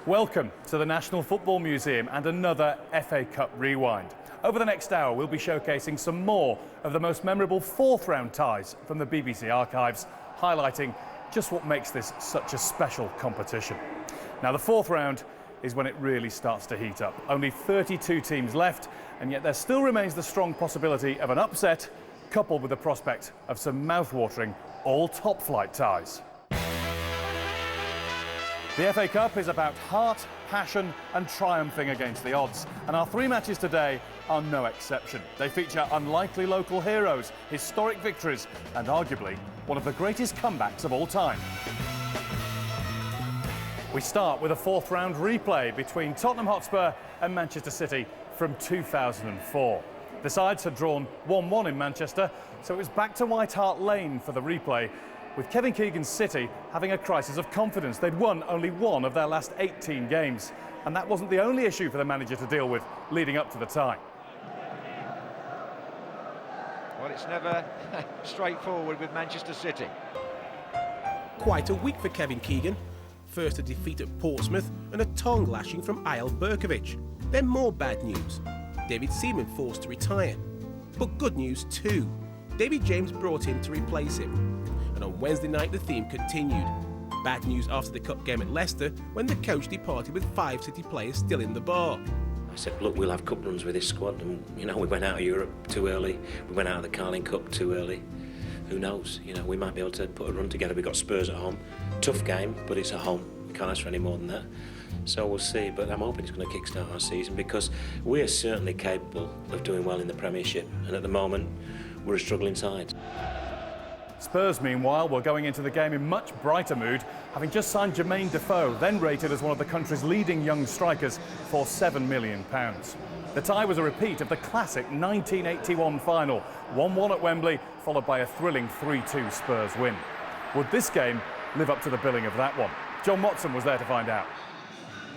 Welcome to the National Football Museum and another FA Cup Rewind. Over the next hour, we'll be showcasing some more of the most memorable fourth-round ties from the BBC archives, highlighting just what makes this such a special competition. Now, the fourth round is when it really starts to heat up. Only 32 teams left, and yet there still remains the strong possibility of an upset, coupled with the prospect of some mouth-watering, all top-flight ties. The FA Cup is about heart, passion and triumphing against the odds. And our three matches today are no exception. They feature unlikely local heroes, historic victories and arguably one of the greatest comebacks of all time. We start with a fourth round replay between Tottenham Hotspur and Manchester City from 2004. The sides had drawn 1-1 in Manchester, so it was back to White Hart Lane for the replay, with Kevin Keegan's City having a crisis of confidence. They'd won only one of their last 18 games, and that wasn't the only issue for the manager to deal with leading up to the tie. Well, it's never straightforward with Manchester City. Quite a week for Kevin Keegan. First a defeat at Portsmouth and a tongue lashing from Eyal Berkovic. Then more bad news. David Seaman forced to retire. But good news too. David James brought in to replace him. And on Wednesday night the theme continued. Bad news after the cup game at Leicester when the coach departed with 5 City players still in the bar. I said, look, we'll have cup runs with this squad, and we went out of Europe too early, we went out of the Carling Cup too early. Who knows, we might be able to put a run together. We've got Spurs at home, tough game, but it's at home. We can't ask for any more than that. So we'll see, but I'm hoping it's going to kickstart our season because we're certainly capable of doing well in the Premiership, and at the moment we're a struggling side. Spurs, meanwhile, were going into the game in much brighter mood, having just signed Jermaine Defoe, then rated as one of the country's leading young strikers, for £7 million. The tie was a repeat of the classic 1981 final, 1-1 at Wembley, followed by a thrilling 3-2 Spurs win. Would this game live up to the billing of that one? John Watson was there to find out.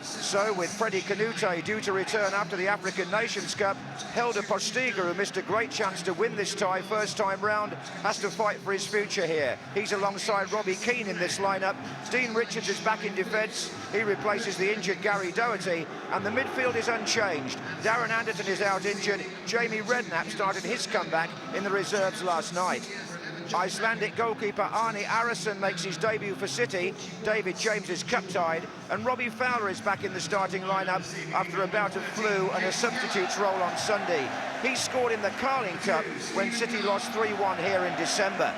So, with Freddie Kanouté due to return after the African Nations Cup, Helder Postiga, who missed a great chance to win this tie first time round, has to fight for his future here. He's alongside Robbie Keane in this lineup. Dean Richards is back in defence. He replaces the injured Gary Doherty, and the midfield is unchanged. Darren Anderton is out injured. Jamie Redknapp started his comeback in the reserves last night. Icelandic goalkeeper Arni Arason makes his debut for City. David James is cup-tied, and Robbie Fowler is back in the starting lineup after a bout of flu and a substitute's role on Sunday. He scored in the Carling Cup when City lost 3-1 here in December.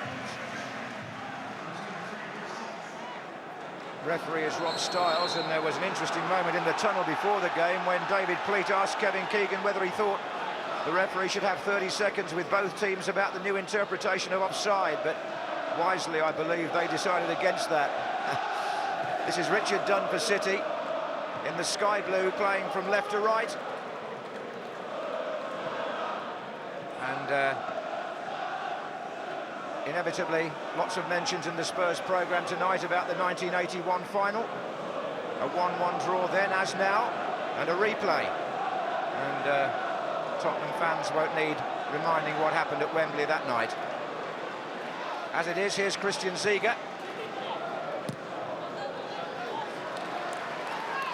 Referee is Rob Stiles, and there was an interesting moment in the tunnel before the game when David Pleat asked Kevin Keegan whether he thought the referee should have 30 seconds with both teams about the new interpretation of offside, but wisely, I believe, they decided against that. This is Richard Dunn for City in the sky blue, playing from left to right. And inevitably, lots of mentions in the Spurs programme tonight about the 1981 final. A 1-1 draw then, as now, and a replay. And Tottenham fans won't need reminding what happened at Wembley that night. As it is, here's Christian Ziege.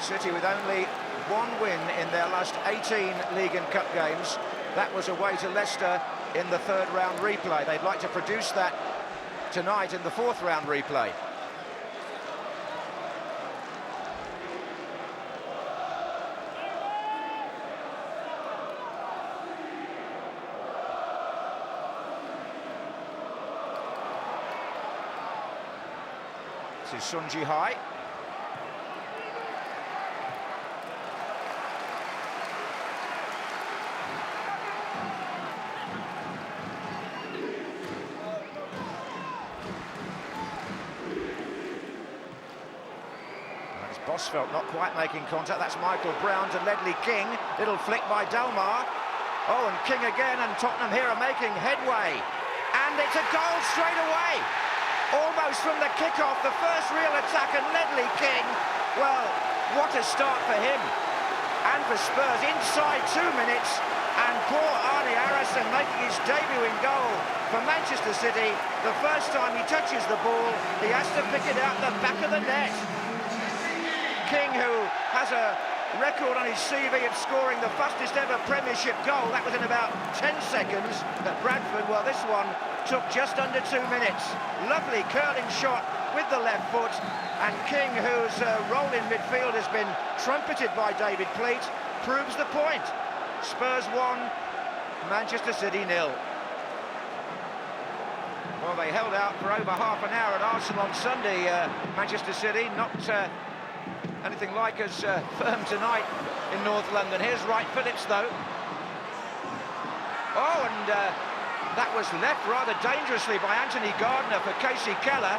City with only one win in their last 18 League and Cup games. That was away to Leicester in the third round replay. They'd like to produce that tonight in the fourth round replay. This is Sun Ji-hai. It's Bosvelt not quite making contact. That's Michael Brown to Ledley King. Little flick by Delmar. Oh, and King again, and Tottenham here are making headway. And it's a goal straight away. Almost from the kick-off, the first real attack, and Ledley King, well, what a start for him. And for Spurs, inside 2 minutes, and poor Arni Arason making his debut in goal for Manchester City. The first time he touches the ball, he has to pick it out the back of the net. King, who has a record on his CV of scoring the fastest ever Premiership goal. That was in about 10 seconds at Bradford. Well, this one took just under 2 minutes. Lovely curling shot with the left foot, and King, whose role in midfield has been trumpeted by David Pleat, proves the point. Spurs 1, Manchester City 0. Well, they held out for over half an hour at Arsenal on Sunday, Manchester City, not anything like as firm tonight in North London. Here's Wright Phillips, though. Oh, and that was left rather dangerously by Anthony Gardner for Casey Keller.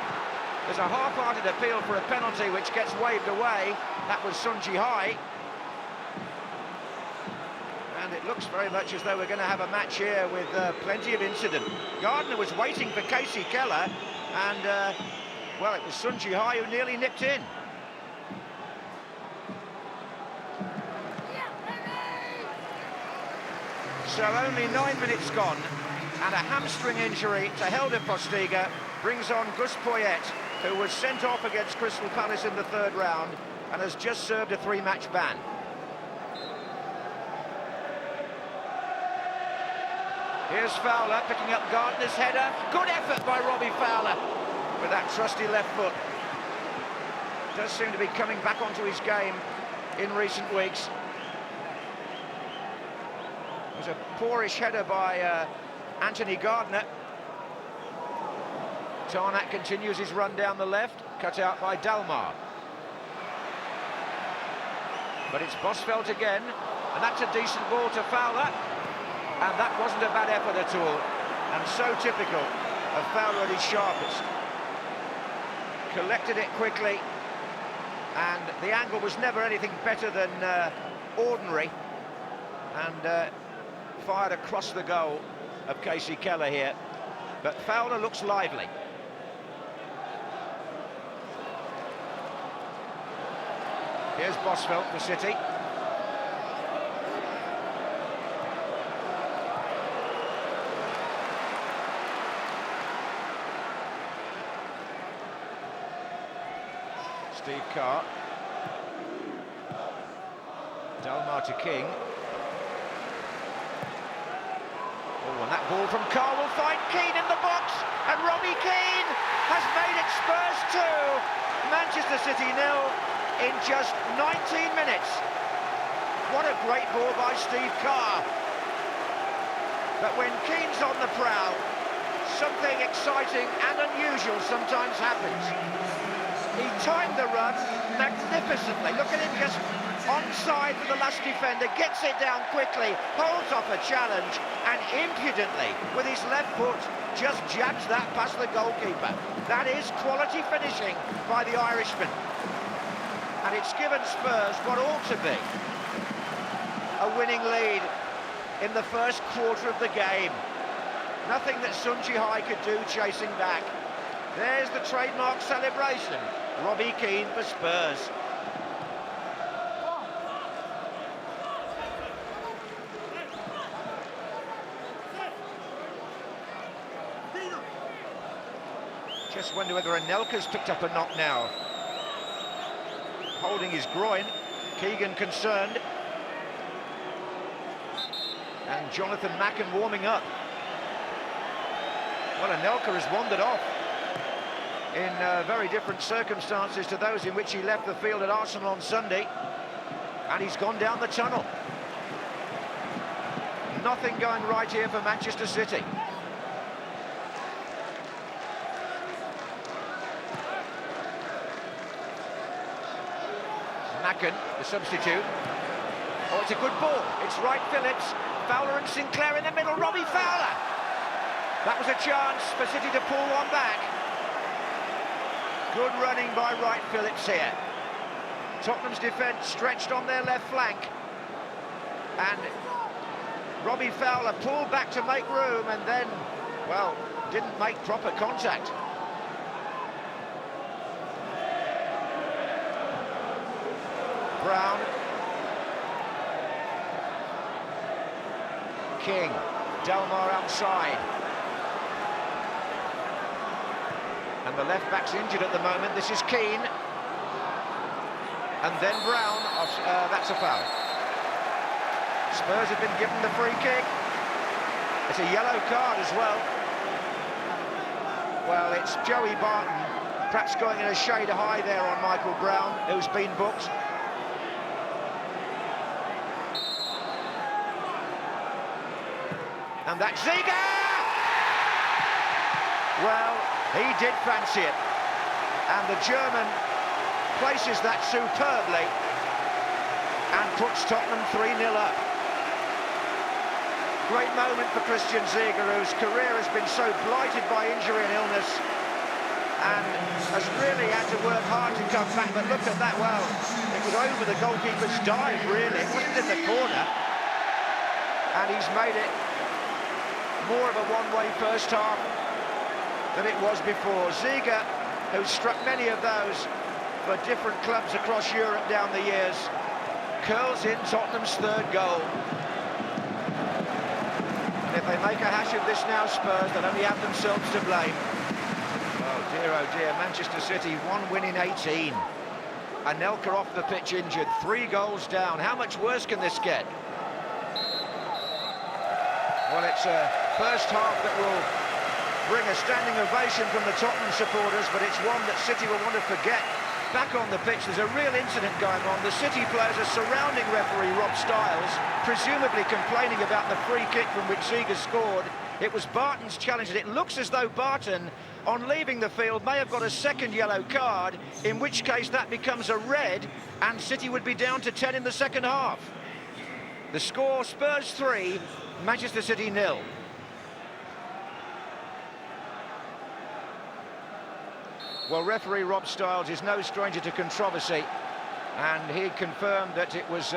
There's a half-hearted appeal for a penalty which gets waved away. That was Sun Ji-hai. And it looks very much as though we're going to have a match here with plenty of incident. Gardner was waiting for Casey Keller, and, well, it was Sun Ji-hai who nearly nipped in. So only 9 minutes gone, and a hamstring injury to Helder Postiga brings on Gus Poyet, who was sent off against Crystal Palace in the 3rd round and has just served a 3-match ban. Here's Fowler picking up Gardner's header. Good effort by Robbie Fowler with that trusty left foot. Does seem to be coming back onto his game in recent weeks. It was a poorish header by Anthony Gardner. Tarnack continues his run down the left, cut out by Dalmar. But it's Bosvelt again, and that's a decent ball to Fowler. And that wasn't a bad effort at all, and so typical of Fowler at his sharpest. Collected it quickly, and the angle was never anything better than ordinary, and fired across the goal of Casey Keller here. But Fowler looks lively. Here's Bosvelt for City. Steve Carr. Dalmar to King. Oh, and that ball from Carr will find Keane in the box, and Robbie Keane has made it Spurs 2, Manchester City 0 in just 19 minutes. What a great ball by Steve Carr. But when Keane's on the prowl, something exciting and unusual sometimes happens. He timed the run magnificently. Look at him just onside for the last defender, gets it down quickly, holds off a challenge, and impudently, with his left foot, just jabs that past the goalkeeper. That is quality finishing by the Irishman. And it's given Spurs what ought to be a winning lead in the first quarter of the game. Nothing that Sun Ji-hai could do chasing back. There's the trademark celebration. Robbie Keane for Spurs. Just wonder whether Anelka's picked up a knock now. Holding his groin, Keegan concerned. And Jonathan Macken warming up. Well, Anelka has wandered off in very different circumstances to those in which he left the field at Arsenal on Sunday, and he's gone down the tunnel. Nothing going right here for Manchester City. Macken, the substitute. Oh, it's a good ball. It's Wright Phillips, Fowler and Sinclair in the middle. Robbie Fowler. That was a chance for City to pull one back. Good running by Wright Phillips here. Tottenham's defence stretched on their left flank. And Robbie Fowler pulled back to make room and then, well, didn't make proper contact. Brown. King. Dalmar outside. And the left-back's injured at the moment. This is Keane. And then Brown, that's a foul. Spurs have been given the free kick. It's a yellow card as well. Well, it's Joey Barton, perhaps going in a shade of high there on Michael Brown, who's been booked. And that's Ziga! Well, he did fancy it. And the German places that superbly and puts Tottenham 3-0 up. Great moment for Christian Ziga, whose career has been so blighted by injury and illness and has really had to work hard to come back. But look at that, well, it was over the goalkeeper's dive, really. It wasn't in the corner. And he's made it more of a one-way first half than it was before. Ziga, who's struck many of those for different clubs across Europe down the years, curls in Tottenham's third goal. And if they make a hash of this now, Spurs, they'll only have themselves to blame. Oh dear, Manchester City, 1 win in 18. Anelka off the pitch injured, 3 goals down. How much worse can this get? Well, it's a first half that will bring a standing ovation from the Tottenham supporters, but it's one that City will want to forget. Back on the pitch, there's a real incident going on. The City players are surrounding referee Rob Styles, presumably complaining about the free kick from which Ziga scored. It was Barton's challenge, and it looks as though Barton, on leaving the field, may have got a second yellow card, in which case that becomes a red, and City would be down to 10 in the second half. The score, Spurs 3, Manchester City 0. Well, referee Rob Styles is no stranger to controversy, and he confirmed that it was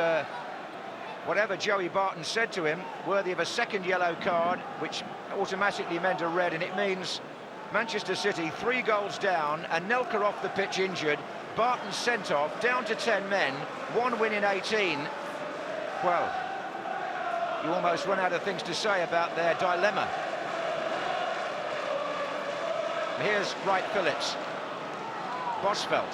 whatever Joey Barton said to him, worthy of a second yellow card, which automatically meant a red, and it means Manchester City 3 goals down, Anelka off the pitch injured, Barton sent off, down to 10 men, 1 win in 18. Well, you almost run out of things to say about their dilemma. Here's Wright Phillips. Bosveld.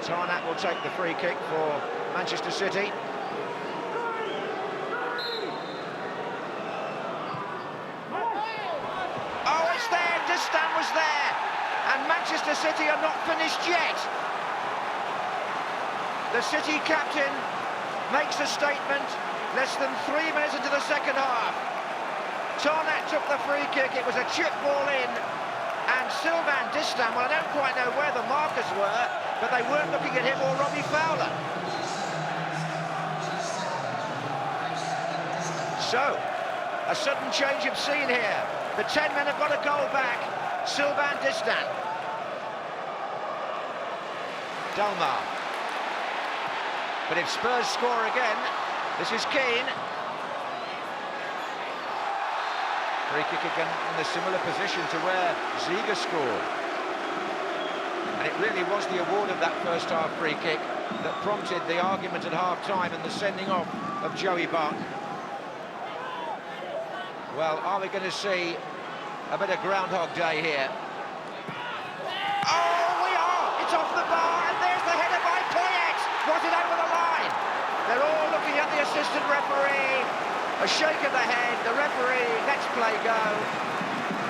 Tarnack will take the free kick for Manchester City. Oh, it's there! Distan was there! And Manchester City are not finished yet. The City captain makes a statement less than 3 minutes into the second half. Tarnack took the free kick, it was a chip ball in, and Sylvain Distan, well, I don't quite know where the markers were, but they weren't looking at him or Robbie Fowler. So, a sudden change of scene here. The 10 men have got a goal back. Sylvain Distan. Dalmar. But if Spurs score again, this is Keane. Free kick again in a similar position to where Ziga scored. And it really was the award of that first half free kick that prompted the argument at half-time and the sending off of Joey Barton. Well, are we going to see a bit of Groundhog Day here? Oh, we are! It's off the bar, and there's the header by Poyet! Was it over the line? They're all looking at the assistant referee. A shake of the head, the referee lets play go.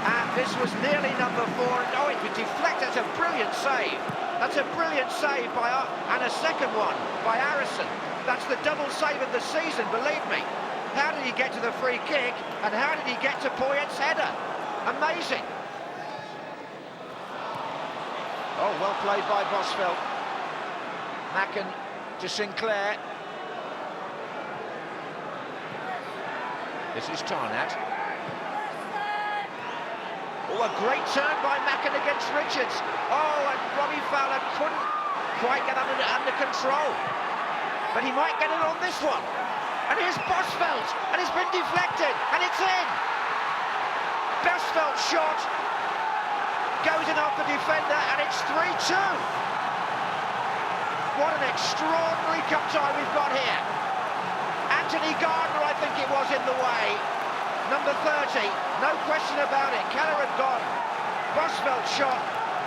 And this was nearly number 4. Oh, it was deflected. That's a brilliant save. That's a brilliant save by, and a second one by Harrison. That's the double save of the season, believe me. How did he get to the free kick, and how did he get to Poyet's header? Amazing. Oh, well played by Bosveld. Macken to Sinclair. This is Tarnack. Oh, a great turn by Macken against Richards. Oh, and Robbie Fowler couldn't quite get under control. But he might get it on this one. And here's Bosveld, and it's been deflected, and it's in. Bosveld's shot goes in off the defender, and it's 3-2. What an extraordinary cup tie we've got here. Anthony Gardner, I think it was, in the way. Number 30, no question about it. Keller had gone. Bosvelt shot.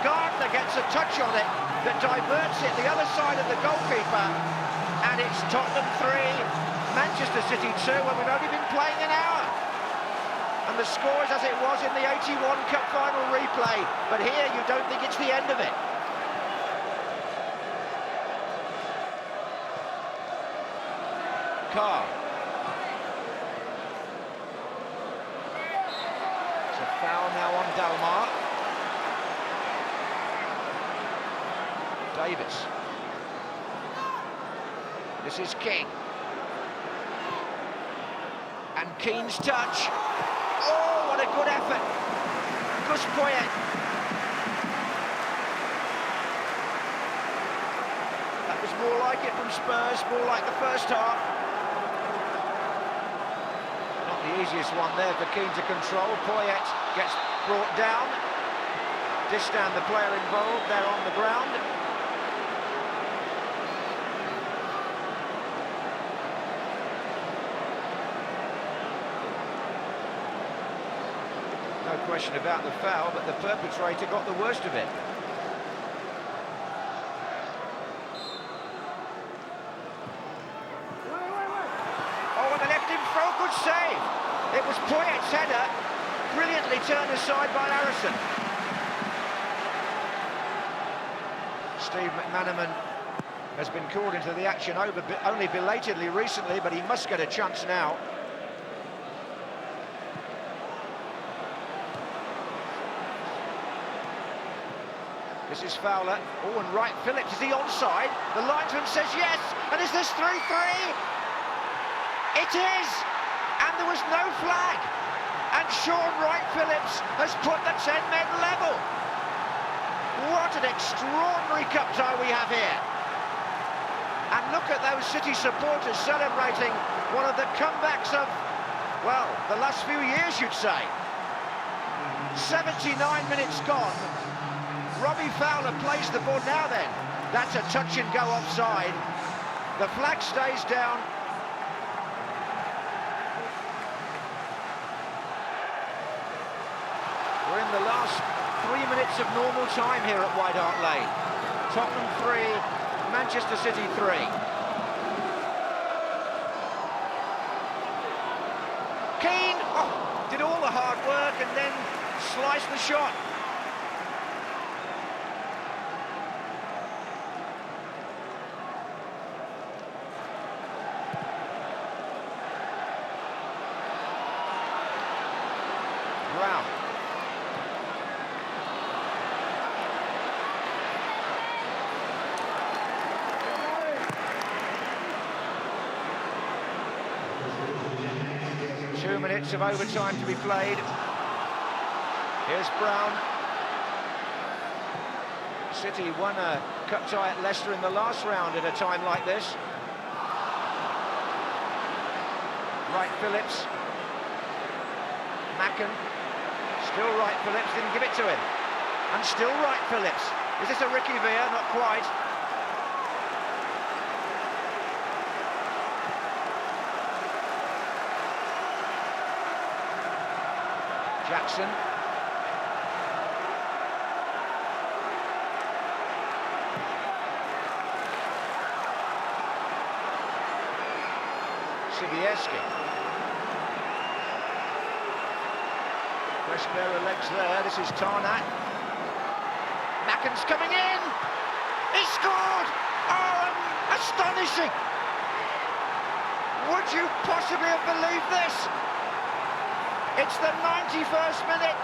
Gardner gets a touch on it that diverts it the other side of the goalkeeper. And it's Tottenham 3, Manchester City 2, when we've only been playing an hour. And the score is as it was in the 81 Cup final replay. But here you don't think it's the end of it. Carr. It's a foul now on Dalmar. Davis. This is King. And Keane's touch. Oh, what a good effort. Gus Poyet. That was more like it from Spurs, more like the first half. Not the easiest one there for Keane to control. Poyet gets brought down. Distan, the player involved, there on the ground. No question about the foul, but the perpetrator got the worst of it. Oh, and they left him for a good save. It was Poyet's header, brilliantly turned aside by Harrison. Steve McManaman has been called into the action only belatedly recently, but he must get a chance now. This is Fowler. Oh, and Wright Phillips, is he onside? The linesman says yes, and is this 3-3? It is, and there was no flag. And Sean Wright Phillips has put the 10 men level. What an extraordinary cup tie we have here. And look at those City supporters celebrating one of the comebacks of, well, the last few years, you'd say. 79 minutes gone. Robbie Fowler plays the ball now then. That's a touch and go offside. The flag stays down. We're in the last 3 minutes of normal time here at White Hart Lane. Tottenham 3, Manchester City 3. Keane, did all the hard work and then sliced the shot. Brown. Two minutes of overtime to be played. Here's Brown. City won a cup tie at Leicester in the last round at a time like this. Wright Phillips. Macken, still Wright Phillips, didn't give it to him. And still Wright Phillips. Is this a Ricky Villa? Not quite. Jackson. Sibieski. Fresh pair of legs there. This is Tarnat. Macken's coming in. He scored! Oh, astonishing! Would you possibly have believed this? It's the 91st minute,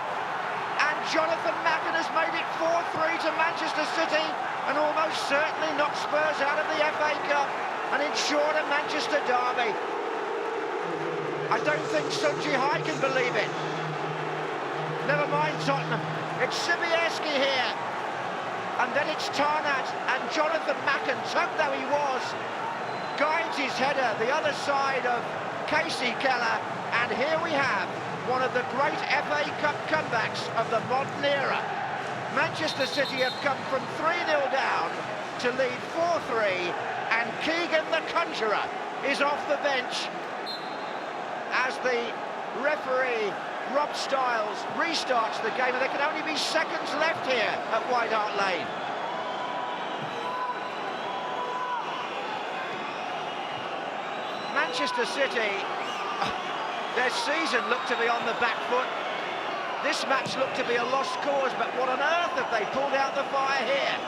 and Jonathan Macken has made it 4-3 to Manchester City, and almost certainly knocked Spurs out of the FA Cup and ensured a Manchester derby. I don't think Sun Ji-hai can believe it. Never mind Tottenham, it's Sibieski here. And then it's Tarnat, and Jonathan Macken, tugged though he was, guides his header the other side of Casey Keller, and here we have one of the great FA Cup comebacks of the modern era. Manchester City have come from 3-0 down to lead 4-3, and Keegan the Conjurer is off the bench as the referee, Rob Stiles, restarts the game, and there can only be seconds left here at White Hart Lane. Manchester City, their season looked to be on the back foot. This match looked to be a lost cause, but what on earth have they pulled out the fire here?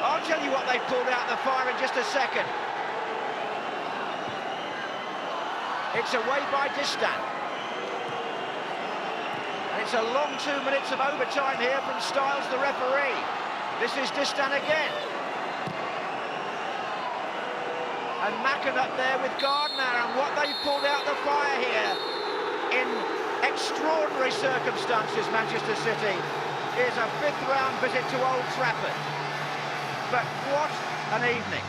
I'll tell you what they pulled out the fire in just a second. It's away by Distan. And it's a long 2 minutes of overtime here from Stiles, the referee. This is Distan again. And Macken up there with Gardner, and what they've pulled out the fire here in extraordinary circumstances, Manchester City, is a fifth-round visit to Old Trafford. But what an evening.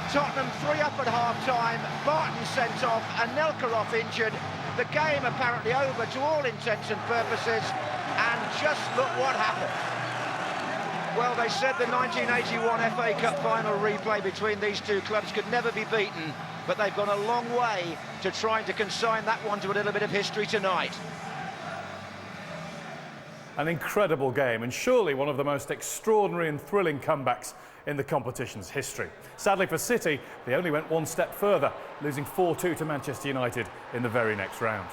Tottenham 3 up at half-time, Barton sent off, and Nelkeroff injured. The game apparently over to all intents and purposes, and just look what happened. Well, they said the 1981 FA Cup final replay between these two clubs could never be beaten, but they've gone a long way to trying to consign that one to a little bit of history tonight. An incredible game, and surely one of the most extraordinary and thrilling comebacks in the competition's history. Sadly for City, they only went one step further, losing 4-2 to Manchester United in the very next round.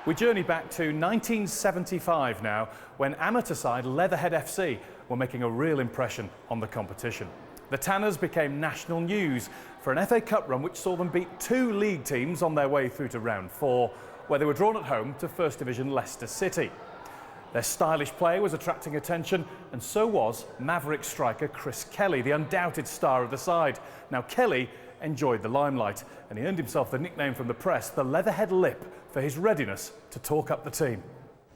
We journey back to 1975 now, when amateur side Letherhead FC were making a real impression on the competition. The Tanners became national news for an FA Cup run which saw them beat 2 league teams on their way through to round 4, where they were drawn at home to First Division Leicester City. Their stylish play was attracting attention, and so was Maverick striker Chris Kelly, the undoubted star of the side. Now, Kelly enjoyed the limelight, and he earned himself the nickname from the press, the Leatherhead Lip, for his readiness to talk up the team.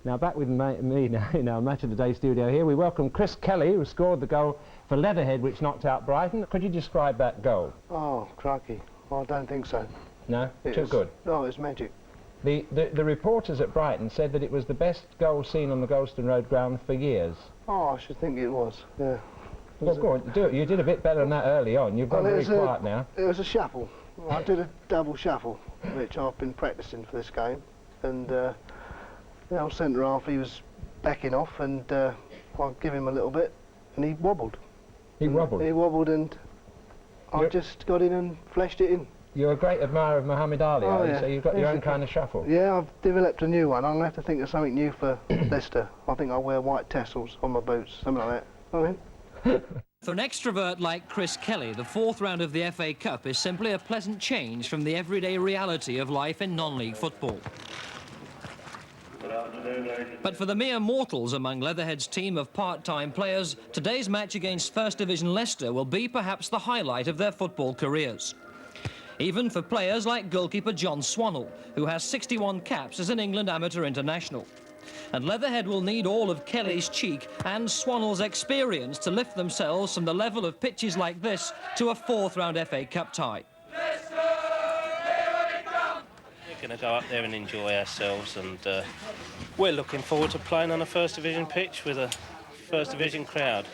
Now, back with me now in our Match of the Day studio here, we welcome Chris Kelly, who scored the goal for Leatherhead, which knocked out Brighton. Could you describe that goal? Oh, crikey. I don't think so. No? Too good? No, it's magic. The reporters at Brighton said that it was the best goal seen on the Golston Road ground for years. Oh, I should think it was, yeah. Well, go on, do it. You did a bit better than that early on. You've gone very quiet now. It was a shuffle. I did a double shuffle, which I've been practising for this game. And the old centre-half, he was backing off, and I give him a little bit, and he wobbled. He wobbled? He wobbled, and I just got in and flashed it in. You're a great admirer of Muhammad Ali, oh, are you? Yeah. So you've got your own kind of shuffle. Yeah, I've developed a new one. I'm going to have to think of something new for Leicester. I think I'll wear white tassels on my boots, something like that. I mean. For an extrovert like Chris Kelly, the 4th round of the FA Cup is simply a pleasant change from the everyday reality of life in non-league football. But for the mere mortals among Leatherhead's team of part-time players, today's match against First Division Leicester will be perhaps the highlight of their football careers. Even for players like goalkeeper John Swannell, who has 61 caps as an England amateur international. And Leatherhead will need all of Kelly's cheek and Swannell's experience to lift themselves from the level of pitches like this to a 4th round FA Cup tie. We're going to go up there and enjoy ourselves, and we're looking forward to playing on a First Division pitch with a First Division crowd.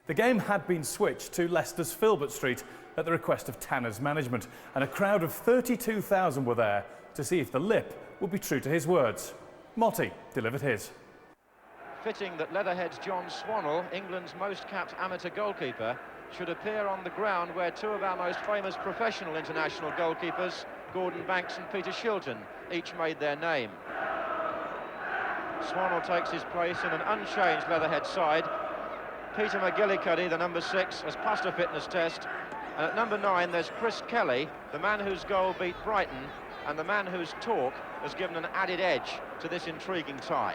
The game had been switched to Leicester's Filbert Street at the request of Tanner's management, and a crowd of 32,000 were there to see if the Lip would be true to his words. Motti delivered his. Fitting that Leatherhead's John Swannell, England's most capped amateur goalkeeper, should appear on the ground where 2 of our most famous professional international goalkeepers, Gordon Banks and Peter Shilton, each made their name. Swannell takes his place in an unchanged Leatherhead side. Peter McGillicuddy, the number 6, has passed a fitness test. And at number 9, there's Chris Kelly, the man whose goal beat Brighton, and the man whose talk has given an added edge to this intriguing tie.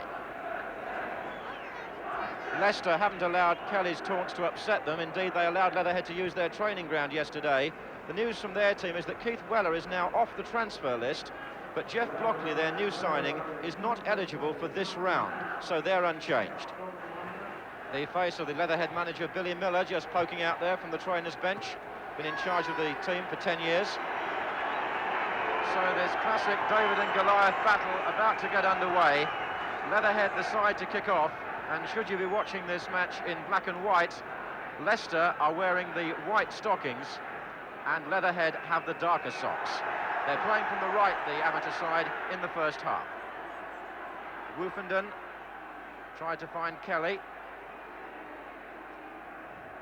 Leicester haven't allowed Kelly's taunts to upset them. Indeed, they allowed Leatherhead to use their training ground yesterday. The news from their team is that Keith Weller is now off the transfer list, but Jeff Blockley, their new signing, is not eligible for this round, so they're unchanged. The face of the Leatherhead manager, Billy Miller, just poking out there from the trainer's bench. Been in charge of the team for 10 years. So this classic David and Goliath battle about to get underway. Leatherhead the side to kick off. And should you be watching this match in black and white, Leicester are wearing the white stockings and Letherhead have the darker socks. They're playing from the right, the amateur side, in the first half. Woofenden tried to find Kelly.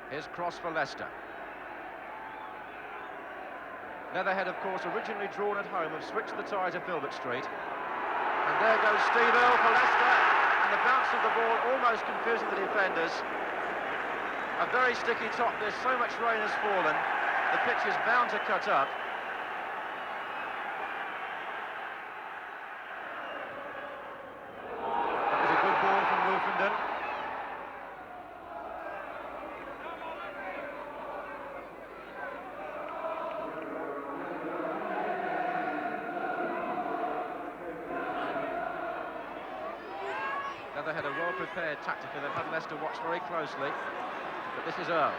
Here's cross for Leicester. Letherhead, of course, originally drawn at home, have switched the tie to Filbert Street. And there goes Steve Earle for Leicester. And the bounce of the ball almost confusing the defenders. A very sticky top. There's so much rain has fallen. The pitch is bound to cut up. That was a good ball from Woofenden. Letherhead are well prepared tactically. They've had Leicester watch very closely. But this is Earle.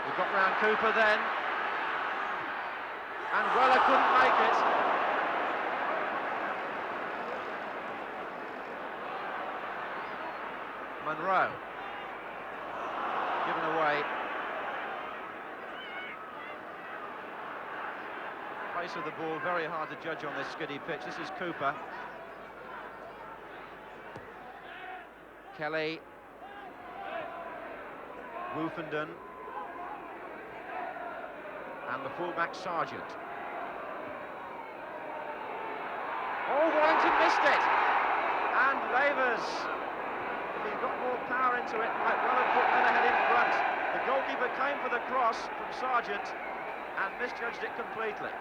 We've got round Cooper then. And Weller couldn't make it. Monroe. Given away. Pace of the ball, very hard to judge on this skiddy pitch. This is Cooper. Kelly. Woofenden. And the fullback Sargent. Oh, Wellington missed it! And Lavers, if he'd got more power into it, might well have put Letherhead in front. The goalkeeper came for the cross from Sargent and misjudged it completely.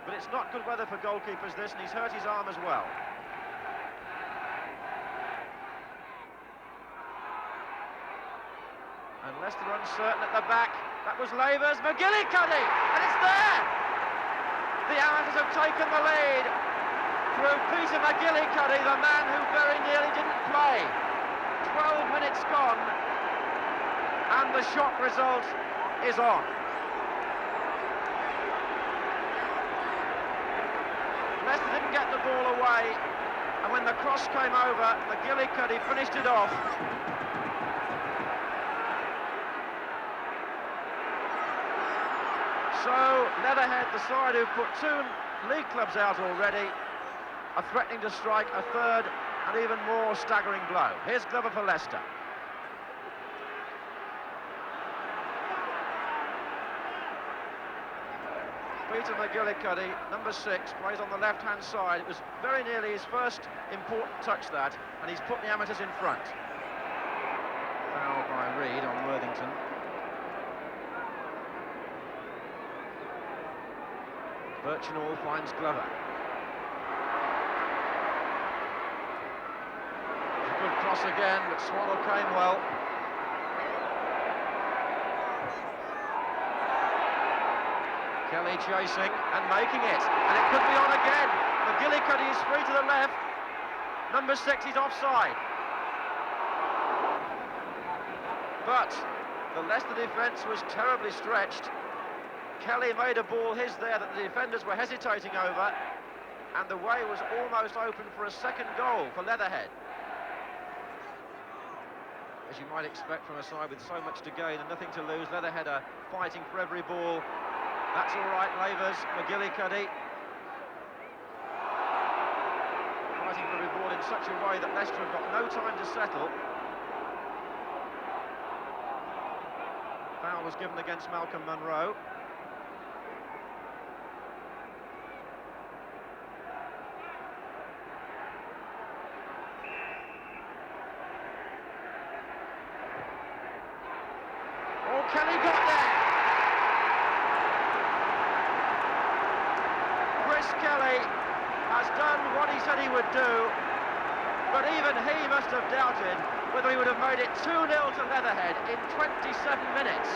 But it's not good weather for goalkeepers this, and he's hurt his arm as well. And Leicester uncertain at the back. That was Lavers, McGillicuddy, and it's there! The Amateurs have taken the lead through Peter McGillicuddy, the man who very nearly didn't play. 12 minutes gone, and the shock result is on. Leicester didn't get the ball away, and when the cross came over, McGillicuddy finished it off. So Letherhead, the side who've put 2 league clubs out already, are threatening to strike a third and even more staggering blow. Here's Glover for Leicester. Peter McGillicuddy, number 6, plays on the left-hand side. It was very nearly his first important touch, that, and he's put the Amateurs in front. Foul by Reid on Worthington. Birchinall finds Glover. A good cross again, but Swallow came well. Kelly chasing and making it, and it could be on again. McGillicuddy is free to the left. Number 6 is offside. But the Leicester defence was terribly stretched. Kelly made a ball his there that the defenders were hesitating over, and the way was almost open for a second goal for Letherhead. As you might expect from a side with so much to gain and nothing to lose, Letherhead are fighting for every ball. That's all right, Lavers, McGillicuddy. Fighting for every ball in such a way that Leicester have got no time to settle. Foul was given against Malcolm Monroe. Kelly got there. Chris Kelly has done what he said he would do, but even he must have doubted whether he would have made it 2-0 to Letherhead in 27 minutes.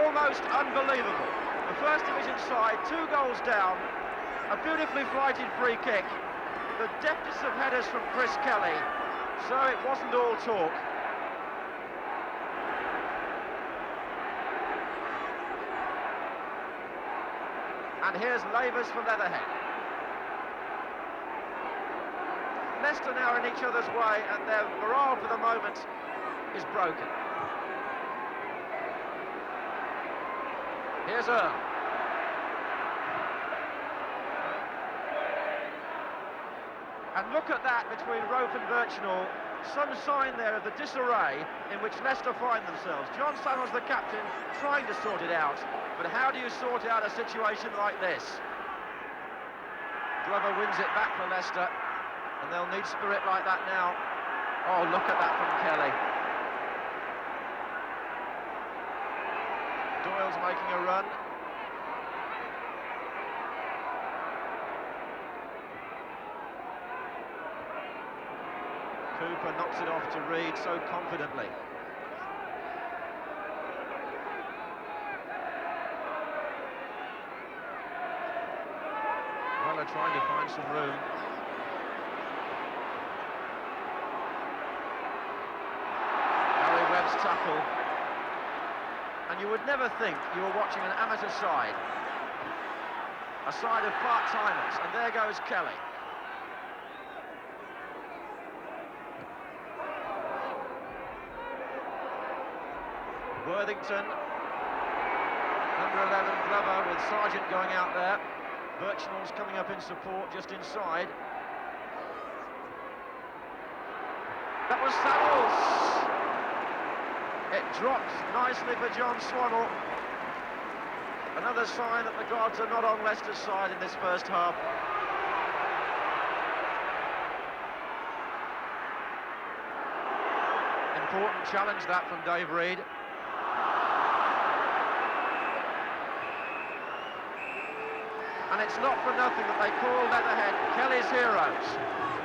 Almost unbelievable. The First Division side, 2 goals down, a beautifully flighted free kick, the deftest of headers from Chris Kelly. So it wasn't all talk. And here's Lavers for Letherhead. Leicester now in each other's way, and their morale for the moment is broken. Here's Earl. And look at that between Rope and Birchnall. Some sign there of the disarray in which Leicester find themselves. John Samuels, the captain, trying to sort it out. But how do you sort out a situation like this? Glover wins it back for Leicester, and they'll need spirit like that now. Oh, look at that from Kelly. Doyle's making a run. Cooper knocks it off to Reed so confidently. Weller trying to find some room. Harry Webb's tackle. And you would never think you were watching an amateur side. A side of part-timers, and there goes Kelly. Worthington, number 11 Glover with Sargent going out there. Birchnall's coming up in support just inside. That was Samuels. It drops nicely for John Swannell. Another sign that the gods are not on Leicester's side in this first half. Important challenge that from Dave Reed. And it's not for nothing that they call Letherhead Kelly's heroes.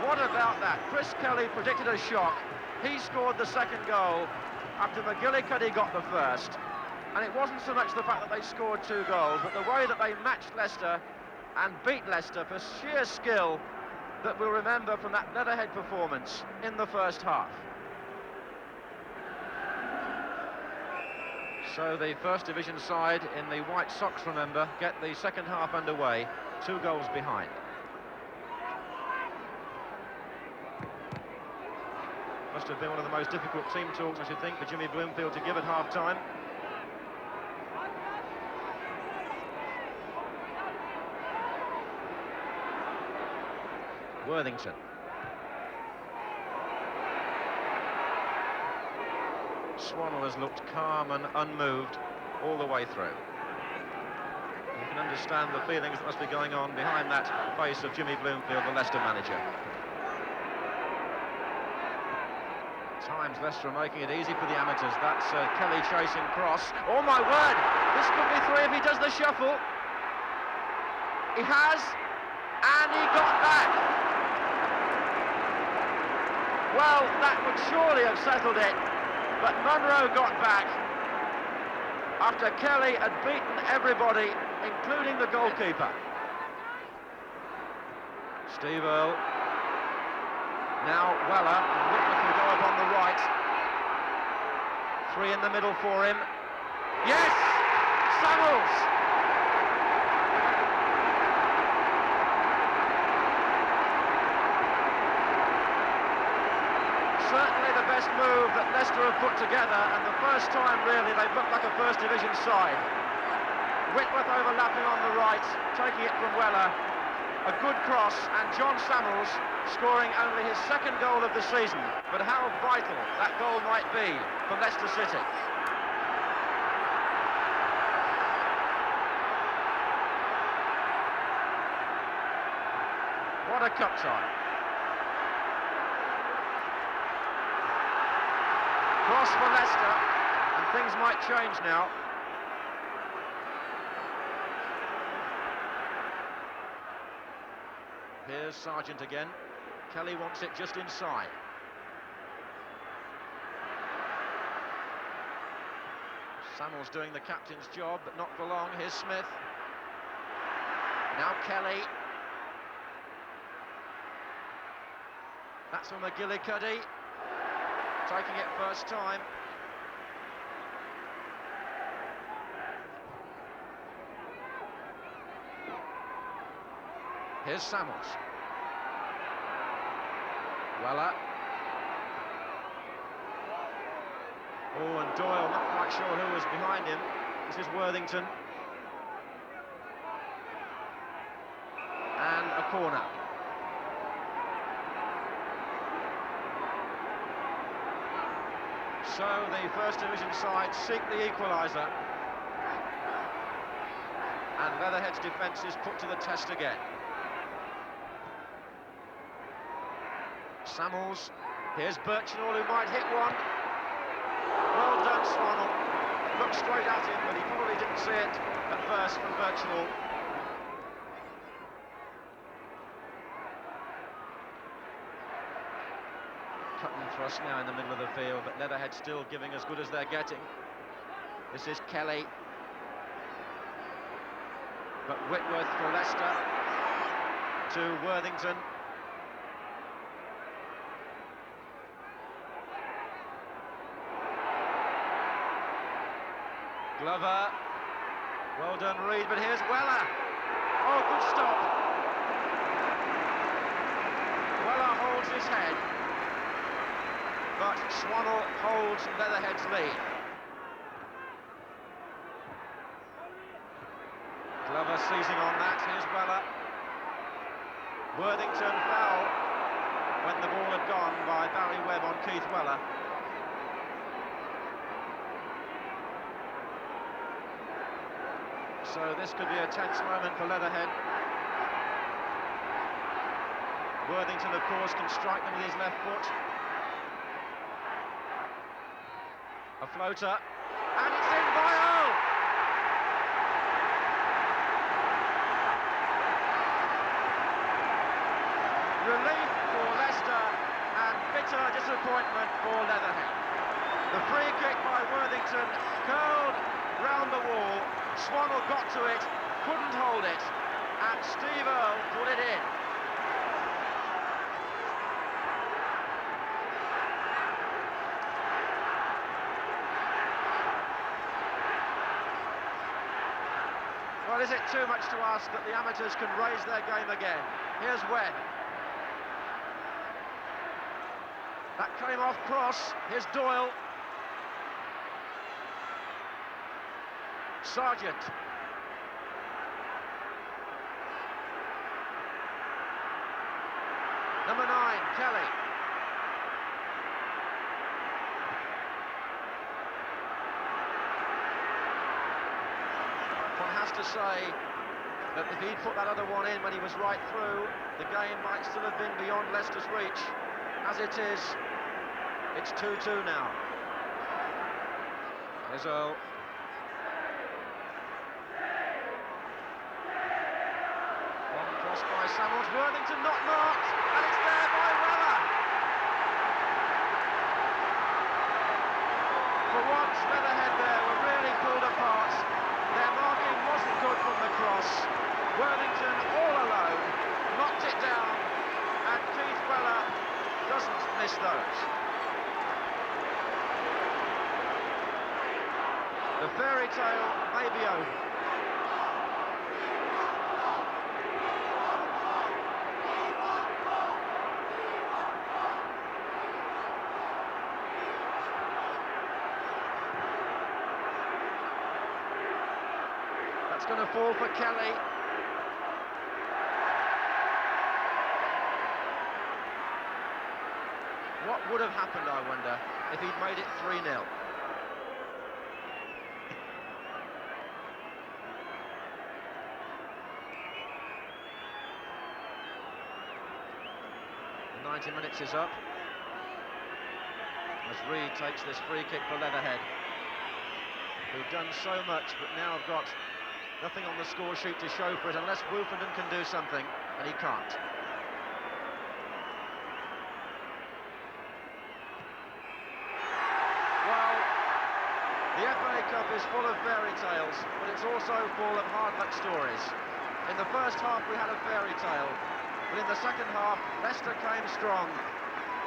What about that? Chris Kelly predicted a shock. He scored the second goal after McGillicuddy got the first. And it wasn't so much the fact that they scored 2 goals, but the way that they matched Leicester and beat Leicester for sheer skill that we'll remember from that Letherhead performance in the first half. So the First Division side in the White Sox, remember, get the second half underway, 2 goals behind. Must have been one of the most difficult team talks, I should think, for Jimmy Bloomfield to give at half-time. Worthington. Swannell has looked calm and unmoved all the way through. You can understand the feelings that must be going on behind that face of Jimmy Bloomfield, the Leicester manager. Times Leicester are making it easy for the amateurs. That's Kelly chasing cross. Oh my word! This could be 3 if he does the shuffle. He has, and he got back. Well, that would surely have settled it. But Munro got back after Kelly had beaten everybody, including the goalkeeper. Steve Earle. Now Weller. Whitworth will go up on the right. 3 in the middle for him. Yes! Samuels! Certainly the best move that Leicester have put together, and the first time really they've looked like a First Division side. Whitworth overlapping on the right, taking it from Weller. A good cross, and John Samuels scoring only his 2nd goal of the season. But how vital that goal might be for Leicester City. What a cup tie. Cross for Leicester, and things might change now. Here's Sargent again. Kelly wants it just inside. Samuels doing the captain's job, but not for long. Here's Smith. Now Kelly. That's for McGillicuddy. Taking it first time. Here's Samuels. Weller. Oh, and Doyle, not quite sure who was behind him. This is Worthington. And a corner. So the First Division side seek the equaliser. And Leatherhead's defence is put to the test again. Samuels, here's Birchnall who might hit one. Well done, Swanell. Looked straight at him, but he probably didn't see it at first from Birchnall. Cut and thrust now in the middle of the field, but Leatherhead still giving as good as they're getting. This is Kelly. But Whitworth for Leicester to Worthington. Glover. Well done, Reid, but here's Weller. Oh, good stop. Weller holds his head, but Swanell holds Leatherhead's lead. Glover seizing on that, here's Weller. Worthington foul when the ball had gone by Barry Webb on Keith Weller. So this could be a tense moment for Leatherhead. Worthington, of course, can strike them with his left foot. A floater, and it's in by Earl! Relief for Leicester and bitter disappointment for Leatherhead. The free kick by Worthington curled round the wall. Swanell got to it, couldn't hold it, and Steve Earle put it in. Well, is it too much to ask that the amateurs can raise their game again? Here's Webb. That came off cross. Here's Doyle. Sargent. Number 9, Kelly. One has to say that if he'd put that other one in when he was right through, the game might still have been beyond Leicester's reach. As it is, it's 2-2 now. Here's Earl. By Samuels, Worthington not marked, and it's there by Weller. For once, Leatherhead there were really pulled apart. Their marking wasn't good from the cross. Worthington all alone, knocked it down, and Keith Weller doesn't miss those. The fairy tale may be over. That's going to fall for Kelly. What would have happened, I wonder, if he'd made it 3-0? The 90 minutes is up as Reid takes this free kick for Leatherhead, who've done so much but now have got nothing on the score sheet to show for it unless Woofenden can do something, and he can't. Well, the FA Cup is full of fairy tales, but it's also full of hard luck stories. In the first half we had a fairy tale, but in the second half Leicester came strong,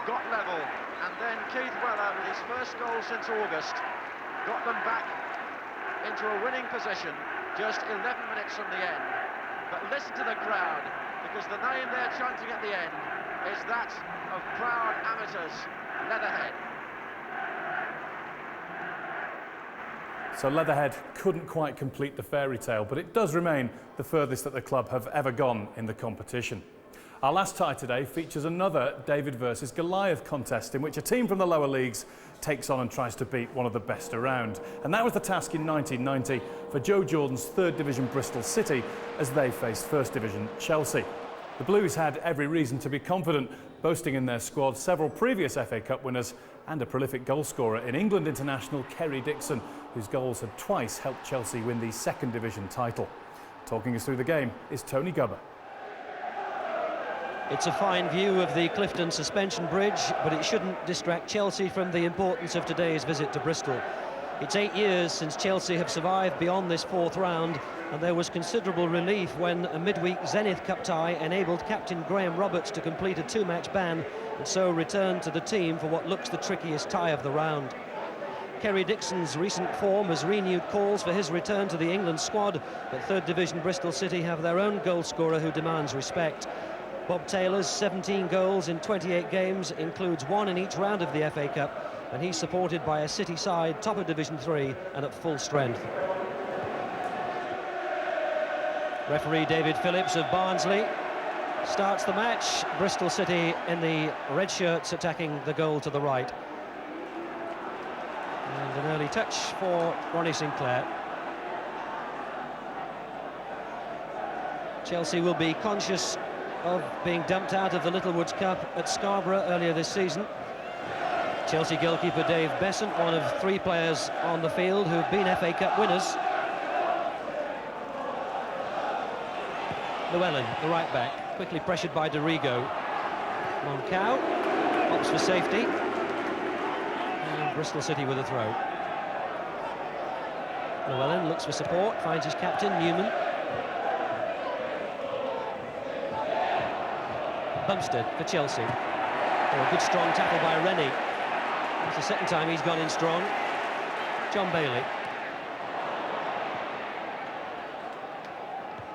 got level, and then Keith Weller, with his first goal since August, got them back into a winning position just 11 minutes from the end. But listen to the crowd, because the name they're chanting at the end is that of proud amateurs Letherhead. So Leatherhead couldn't quite complete the fairy tale, but it does remain the furthest that the club have ever gone in the competition. Our last tie today features another David versus Goliath contest in which a team from the lower leagues takes on and tries to beat one of the best around. And that was the task in 1990 for Joe Jordan's 3rd Division Bristol City as they faced 1st Division Chelsea. The Blues had every reason to be confident, boasting in their squad several previous FA Cup winners and a prolific goalscorer in England international Kerry Dixon, whose goals had twice helped Chelsea win the 2nd Division title. Talking us through the game is Tony Gubber. It's a fine view of the Clifton Suspension Bridge, but it shouldn't distract Chelsea from the importance of today's visit to Bristol. It's 8 years since Chelsea have survived beyond this 4th round, and there was considerable relief when a midweek Zenith Cup tie enabled captain Graham Roberts to complete a 2-match ban and so return to the team for what looks the trickiest tie of the round. Kerry Dixon's recent form has renewed calls for his return to the England squad, but 3rd Division Bristol City have their own goalscorer who demands respect. Bob Taylor's 17 goals in 28 games includes 1 in each round of the FA Cup, and he's supported by a City side top of Division 3 and at full strength. Referee David Phillips of Barnsley starts the match. Bristol City in the red shirts attacking the goal to the right. And an early touch for Ronnie Sinclair. Chelsea will be conscious of being dumped out of the Littlewoods Cup at Scarborough earlier this season. Chelsea goalkeeper Dave Besant, one of 3 players on the field who've been FA Cup winners. Llewellyn, the right back, quickly pressured by Dorigo. Moncau opts for safety. And Bristol City with a throw. Llewellyn looks for support, finds his captain, Newman. Bumstead for Chelsea. Oh, a good strong tackle by Rennie. It's the 2nd time he's gone in strong. John Bailey.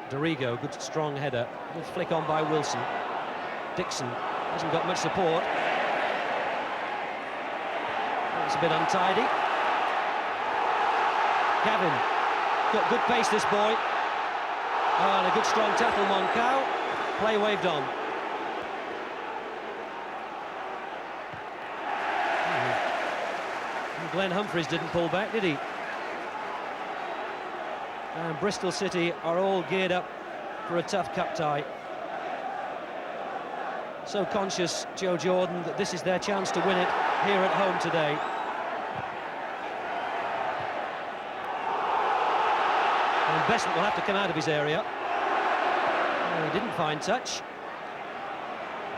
Dorigo, good strong header. Good flick on by Wilson. Dixon hasn't got much support. It's a bit untidy. Gavin, got good pace this boy. Oh, and a good strong tackle, Moncau. Play waved on. Glenn Humphreys didn't pull back, did he? And Bristol City are all geared up for a tough cup tie. So conscious, Joe Jordan, that this is their chance to win it here at home today. And Besant will have to come out of his area. Oh, he didn't find touch.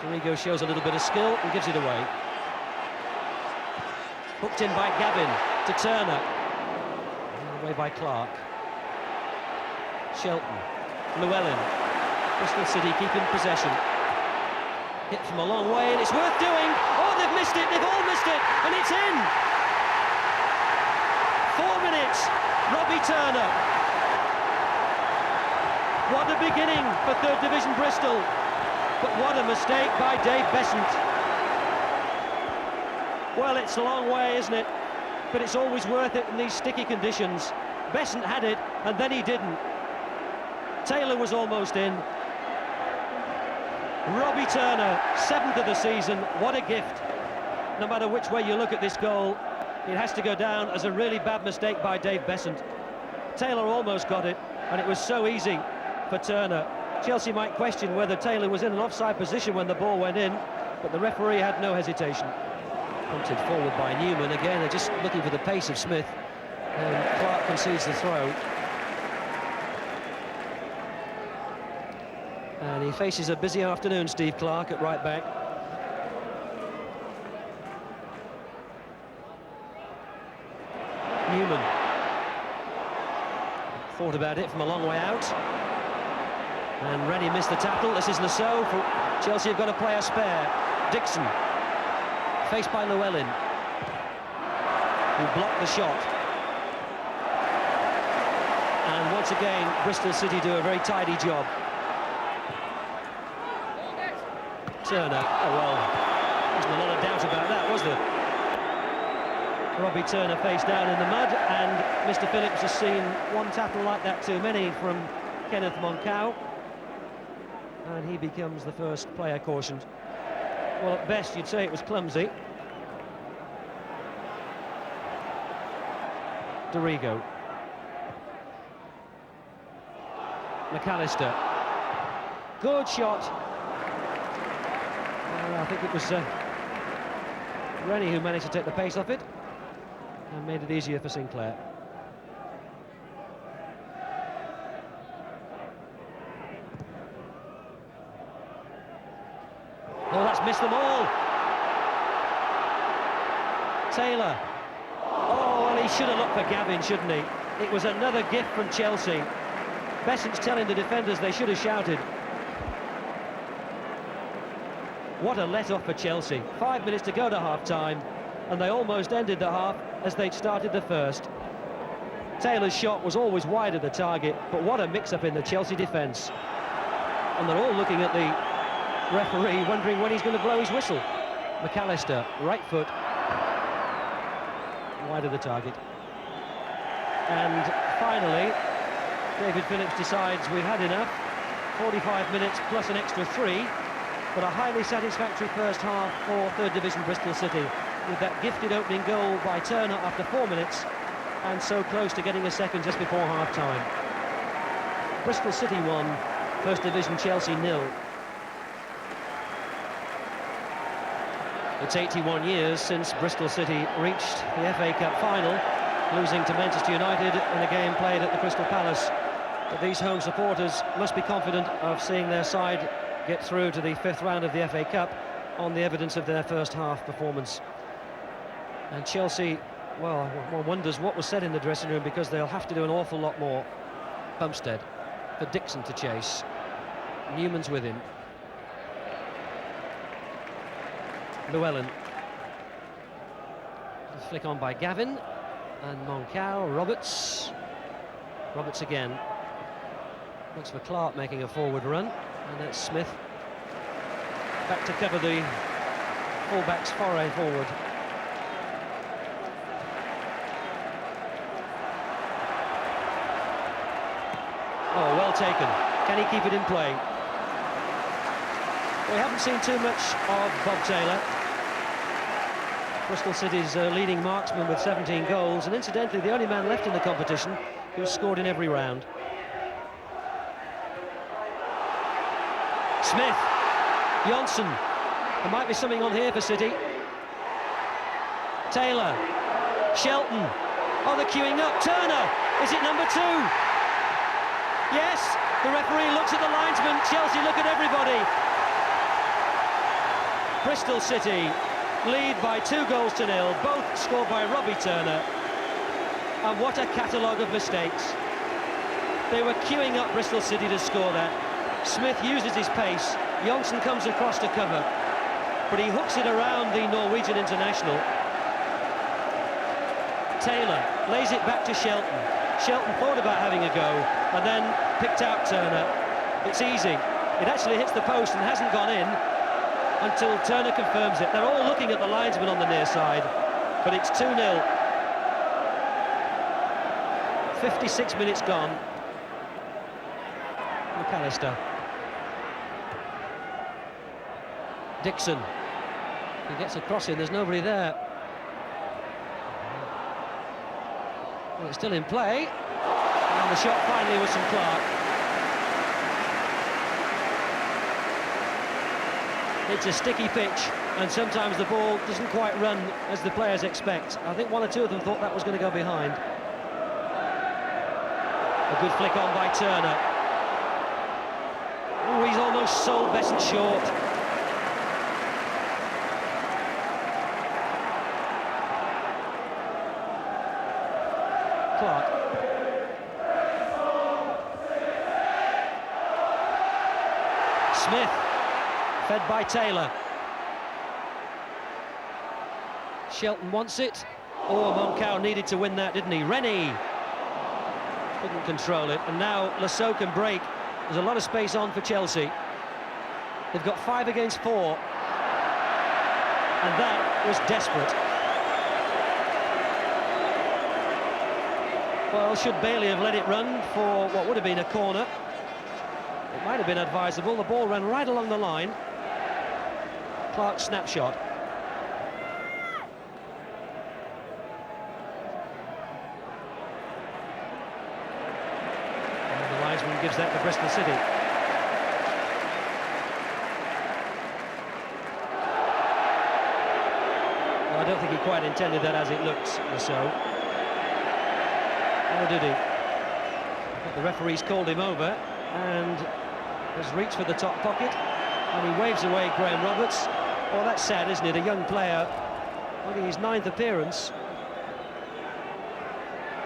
Dorigo shows a little bit of skill and gives it away. Hooked in by Gavin to Turner. And away by Clark. Shelton. Llewellyn. Bristol City keeping possession. Hit from a long way, and it's worth doing. Oh, they've missed it. They've all missed it. And it's in. 4 minutes. Robbie Turner. What a beginning for 3rd Division Bristol. But what a mistake by Dave Besant. Well, it's a long way, isn't it? But it's always worth it in these sticky conditions. Besant had it, and then he didn't. Taylor was almost in. Robbie Turner, 7th of the season. What a gift. No matter which way you look at this goal, it has to go down as a really bad mistake by Dave Besant. Taylor almost got it, and it was so easy for Turner. Chelsea might question whether Taylor was in an offside position when the ball went in, but the referee had no hesitation. Punted forward by Newman. Again, they're just looking for the pace of Smith. And Clark concedes the throw. And he faces a busy afternoon, Steve Clark, at right back. Newman. Thought about it from a long way out. And Rennie missed the tackle. This is Lasso. Chelsea have got to play a spare. Dixon. Faced by Llewellyn, who blocked the shot. And once again, Bristol City do a very tidy job. Turner. Oh, well, there wasn't a lot of doubt about that, was there? Robbie Turner face down in the mud, and Mr. Phillips has seen one tackle like that too many from Kenneth Moncau, and he becomes the first player cautioned. Well, at best you'd say it was clumsy. Dorigo. McAllister. Good shot. I think it was Rennie who managed to take the pace off it and made it easier for Sinclair. Oh, that's missed them all. Taylor. Oh, well, he should have looked for Gavin, shouldn't he? It was another gift from Chelsea. Besant's telling the defenders they should have shouted. What a let-off for Chelsea. 5 minutes to go to half-time, and they almost ended the half as they'd started the first. Taylor's shot was always wide of the target, but what a mix-up in the Chelsea defence. And they're all looking at the referee, wondering when he's going to blow his whistle. McAllister, right foot, wide of the target. And finally, David Phillips decides we've had enough. 45 minutes plus an extra 3, but a highly satisfactory first half for third division Bristol City, with that gifted opening goal by Turner after 4 minutes, and so close to getting a second just before half-time. Bristol City 1, first division Chelsea 0. It's 81 years since Bristol City reached the FA Cup final, losing to Manchester United in a game played at the Crystal Palace. But these home supporters must be confident of seeing their side get through to the 5th round of the FA Cup on the evidence of their first half performance. And Chelsea, well, one wonders what was said in the dressing room, because they'll have to do an awful lot more. Bumstead for Dixon to chase. Newman's with him. Llewellyn. Flick on by Gavin. And Moncau, Roberts. Roberts again. Looks for Clark making a forward run. And that's Smith. Back to cover the full-back's foray forward. Oh, well taken. Can he keep it in play? We haven't seen too much of Bob Taylor. Bristol City's leading marksman with 17 goals, and incidentally the only man left in the competition who's scored in every round. Smith, Johnson. There might be something on here for City. Taylor, Shelton. Oh, they're queuing up. Turner, is it number 2? Yes, the referee looks at the linesman. Chelsea look at everybody. Bristol City lead by 2-0, both scored by Robbie Turner. And what a catalogue of mistakes. They were queuing up Bristol City to score that. Smith uses his pace. Johnson comes across to cover, but he hooks it around the Norwegian international. Taylor lays it back to Shelton. Shelton thought about having a go and then picked out Turner. It's easy. It actually hits the post and hasn't gone in until Turner confirms it. They're all looking at the linesman on the near side, but it's 2-0. 56 minutes gone. McAllister. Dixon. He gets a cross in, there's nobody there. Well, it's still in play. And the shot finally was from Clark. It's a sticky pitch, and sometimes the ball doesn't quite run as the players expect. I think one or two of them thought that was going to go behind. A good flick on by Turner. Oh, he's almost sold Besant short. Clark. Smith. Fed by Taylor. Shelton wants it. Oh, Moncau needed to win that, didn't he? Rennie couldn't control it, and now Lasso can break. There's a lot of space on for Chelsea. They've got 5 against 4. And that was desperate. Well, should Bailey have let it run for what would have been a corner? It might have been advisable. The ball ran right along the line. Clark's snapshot. And the linesman gives that to Bristol City. Well, I don't think he quite intended that as it looks, or so. Or did he? But the referee's called him over and has reached for the top pocket, and he waves away Graham Roberts. Well, that's sad, isn't it? A young player, only his 9th appearance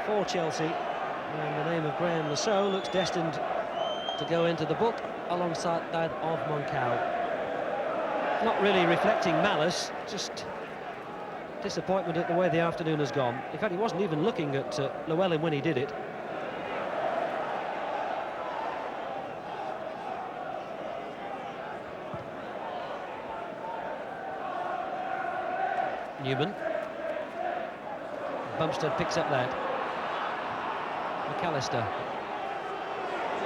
for Chelsea, and the name of Graham Lasso looks destined to go into the book alongside that of Moncau. Not really reflecting malice, just disappointment at the way the afternoon has gone. In fact, he wasn't even looking at Llewellyn when he did it. Newman. Bumstead picks up that. McAllister.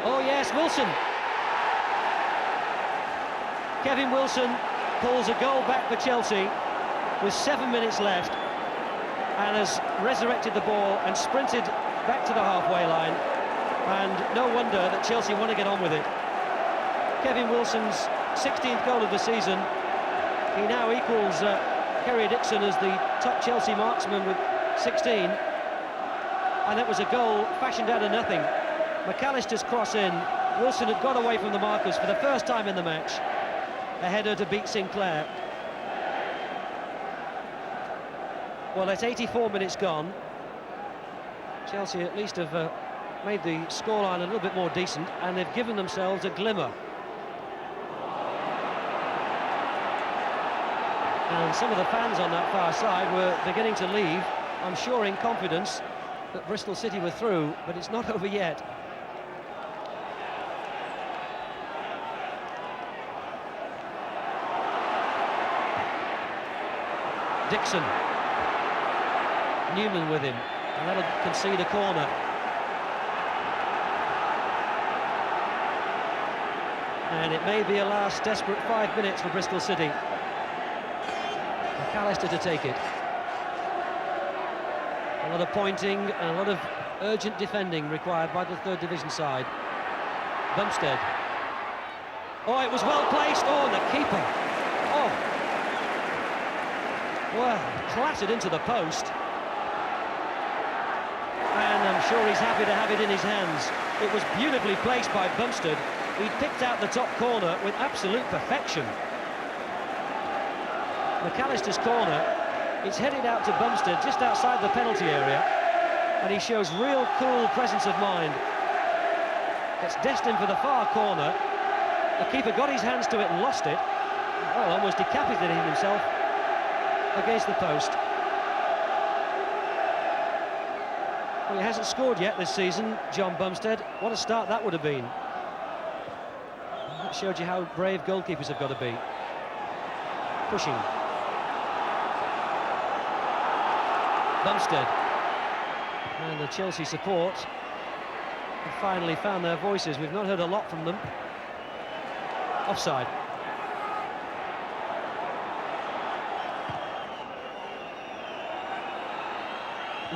Oh yes, Wilson. Kevin Wilson pulls a goal back for Chelsea with 7 minutes left and has resurrected the ball and sprinted back to the halfway line, and no wonder that Chelsea want to get on with it. Kevin Wilson's 16th goal of the season. He now equals Kerry Dixon as the top Chelsea marksman with 16, and that was a goal fashioned out of nothing. McAllister's cross in. Wilson had got away from the markers for the first time in the match. A header to beat Sinclair. Well, at 84 minutes gone, Chelsea at least have made the scoreline a little bit more decent, and they've given themselves a glimmer. And some of the fans on that far side were beginning to leave, I'm sure in confidence that Bristol City were through, but it's not over yet. Dixon. Newman with him, and that'll concede a corner. And it may be a last desperate 5 minutes for Bristol City. McAllister to take it. A lot of pointing and a lot of urgent defending required by the 3rd Division side. Bumstead. Oh, it was well placed. Oh, and the keeper. Oh. Well, clattered into the post. And I'm sure he's happy to have it in his hands. It was beautifully placed by Bumstead. He picked out the top corner with absolute perfection. McAllister's corner, it's headed out to Bumstead just outside the penalty area, and he shows real cool presence of mind. It's destined for the far corner. The keeper got his hands to it and lost it. Well, almost decapitated himself against the post. Well, he hasn't scored yet this season, John Bumstead. What a start that would have been. That showed you how brave goalkeepers have got to be. Pushing. Bumstead. And the Chelsea support have finally found their voices. We've not heard a lot from them. Offside.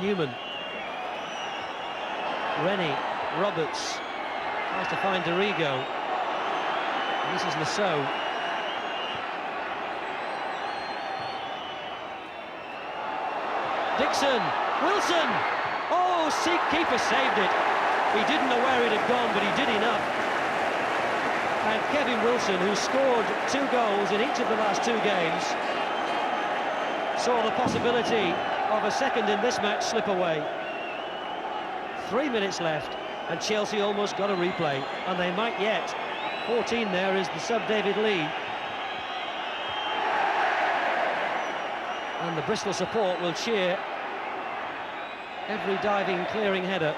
Newman. Rennie. Roberts. Tries to find Dorigo. And this is Lasso. Dixon. Wilson. Oh, keeper saved it. He didn't know where it had gone, but he did enough. And Kevin Wilson, who scored 2 goals in each of the last 2 games, saw the possibility of a second in this match slip away. 3 minutes left, and Chelsea almost got a replay, and they might yet. 14 there is the sub David Lee. And the Bristol support will cheer every diving, clearing header.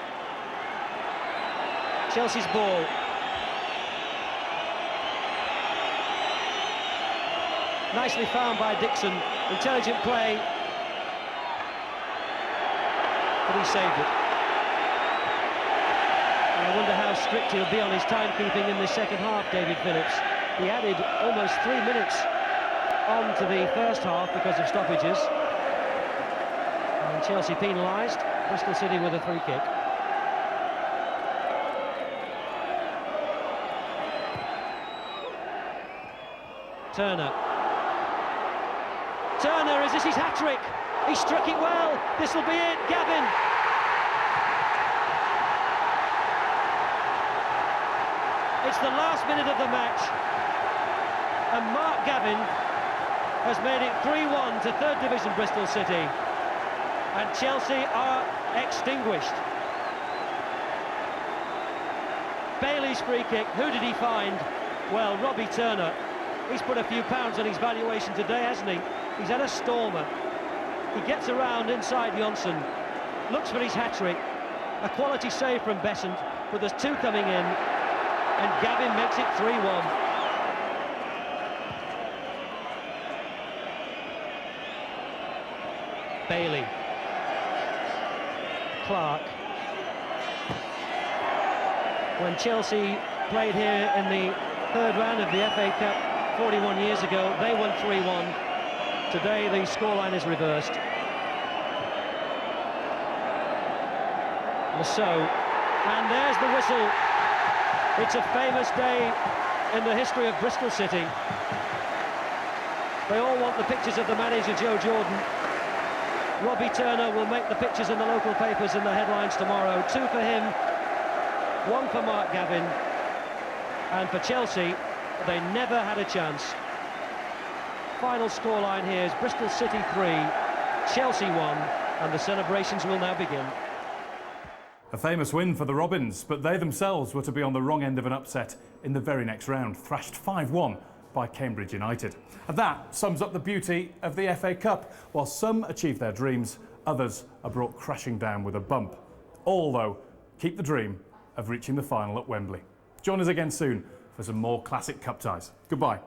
Chelsea's ball. Nicely found by Dixon. Intelligent play. But he saved it. And I wonder how strict he'll be on his timekeeping in the second half, David Phillips. He added almost 3 minutes on to the first half because of stoppages. And Chelsea penalised. Bristol City with a free kick. Turner. Turner, is this his hat-trick? He struck it well. This will be it. Gavin. It's the last minute of the match. And Mark Gavin has made it 3-1 to third division Bristol City. And Chelsea are extinguished. Bailey's free kick. Who did he find? Well, Robbie Turner. He's put a few pounds on his valuation today, hasn't he? He's had a stormer. He gets around inside Johnson, looks for his hat-trick. A quality save from Besant, but there's two coming in, and Gavin makes it 3-1. Bailey. Clark. When Chelsea played here in the third round of the FA Cup 41 years ago, they won 3-1. Today the scoreline is reversed. Lasso, and there's the whistle. It's a famous day in the history of Bristol City. They all want the pictures of the manager, Joe Jordan. Robbie Turner will make the pictures in the local papers and the headlines tomorrow. 2 for him, 1 for Mark Gavin, and for Chelsea, they never had a chance. Final scoreline here is Bristol City 3, Chelsea 1, and the celebrations will now begin. A famous win for the Robins, but they themselves were to be on the wrong end of an upset in the very next round, thrashed 5-1 by Cambridge United. And that sums up the beauty of the FA Cup. While some achieve their dreams, others are brought crashing down with a bump. All, though, keep the dream of reaching the final at Wembley. Join us again soon for some more classic cup ties. Goodbye.